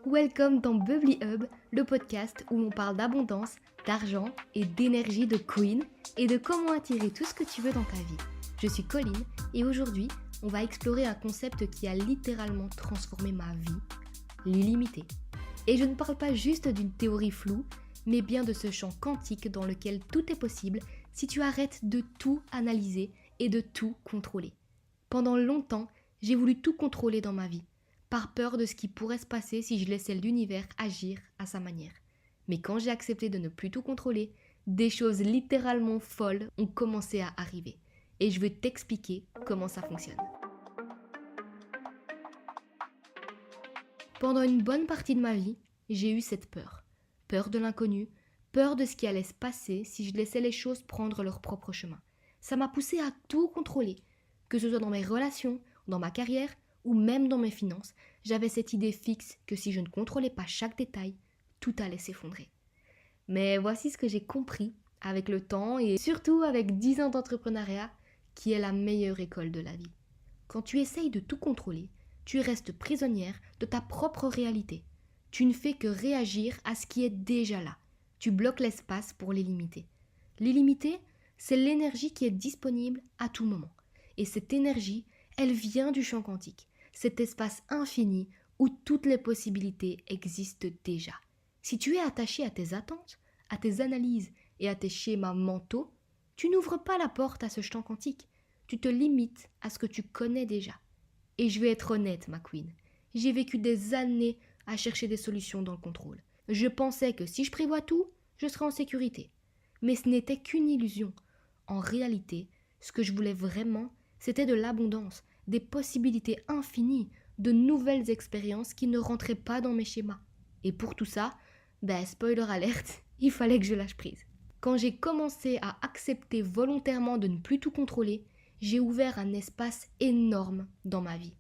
Welcome dans Bubbly Hub, le podcast où l'on parle d'abondance, d'argent et d'énergie de Queen et de comment attirer tout ce que tu veux dans ta vie. Je suis Colline et aujourd'hui, on va explorer un concept qui a littéralement transformé ma vie, l'illimité. Et je ne parle pas juste d'une théorie floue, mais bien de ce champ quantique dans lequel tout est possible si tu arrêtes de tout analyser et de tout contrôler. Pendant longtemps, j'ai voulu tout contrôler dans ma vie, par peur de ce qui pourrait se passer si je laissais l'univers agir à sa manière. Mais quand j'ai accepté de ne plus tout contrôler, des choses littéralement folles ont commencé à arriver. Et je vais t'expliquer comment ça fonctionne. Pendant une bonne partie de ma vie, j'ai eu cette peur. Peur de l'inconnu, peur de ce qui allait se passer si je laissais les choses prendre leur propre chemin. Ça m'a poussée à tout contrôler, que ce soit dans mes relations, dans ma carrière ou même dans mes finances. J'avais cette idée fixe que si je ne contrôlais pas chaque détail, tout allait s'effondrer. Mais voici ce que j'ai compris avec le temps et surtout avec 10 ans d'entrepreneuriat, qui est la meilleure école de la vie. Quand tu essayes de tout contrôler, tu restes prisonnière de ta propre réalité. Tu ne fais que réagir à ce qui est déjà là. Tu bloques l'espace pour l'illimité. L'illimité, c'est l'énergie qui est disponible à tout moment. Et cette énergie, elle vient du champ quantique, cet espace infini où toutes les possibilités existent déjà. Si tu es attaché à tes attentes, à tes analyses et à tes schémas mentaux, tu n'ouvres pas la porte à ce champ quantique. Tu te limites à ce que tu connais déjà. Et je vais être honnête, ma queen, j'ai vécu des années à chercher des solutions dans le contrôle. Je pensais que si je prévois tout, je serais en sécurité. Mais ce n'était qu'une illusion. En réalité, ce que je voulais vraiment, c'était de l'abondance, des possibilités infinies, de nouvelles expériences qui ne rentraient pas dans mes schémas. Et pour tout ça, spoiler alerte, il fallait que je lâche prise. Quand j'ai commencé à accepter volontairement de ne plus tout contrôler, j'ai ouvert un espace énorme dans ma vie.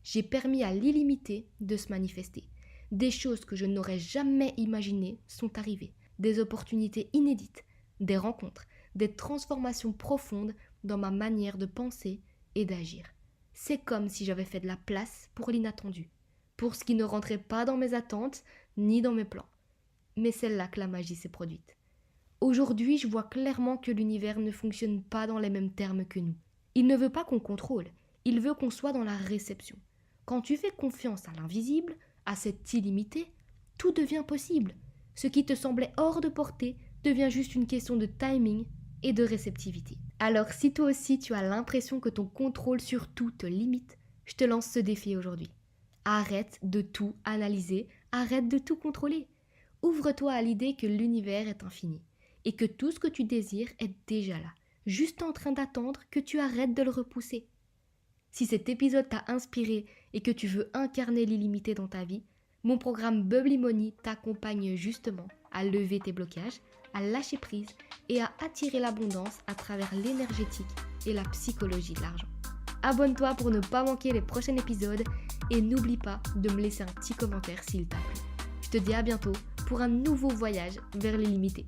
J'ai permis à l'illimité de se manifester. Des choses que je n'aurais jamais imaginées sont arrivées. Des opportunités inédites, des rencontres, des transformations profondes dans ma manière de penser et d'agir. C'est comme si j'avais fait de la place pour l'inattendu, pour ce qui ne rentrait pas dans mes attentes ni dans mes plans. Mais c'est là que la magie s'est produite. Aujourd'hui, je vois clairement que l'univers ne fonctionne pas dans les mêmes termes que nous. Il ne veut pas qu'on contrôle, il veut qu'on soit dans la réception. Quand tu fais confiance à l'invisible, à cette illimité, tout devient possible. Ce qui te semblait hors de portée devient juste une question de timing et de réceptivité. Alors si toi aussi tu as l'impression que ton contrôle sur tout te limite, je te lance ce défi aujourd'hui. Arrête de tout analyser, arrête de tout contrôler. Ouvre-toi à l'idée que l'univers est infini et que tout ce que tu désires est déjà là, juste en train d'attendre que tu arrêtes de le repousser. Si cet épisode t'a inspiré et que tu veux incarner l'illimité dans ta vie, mon programme Bubbly Money t'accompagne justement à lever tes blocages, à lâcher prise et à attirer l'abondance à travers l'énergétique et la psychologie de l'argent. Abonne-toi pour ne pas manquer les prochains épisodes et n'oublie pas de me laisser un petit commentaire s'il t'a plu. Je te dis à bientôt pour un nouveau voyage vers l'illimité.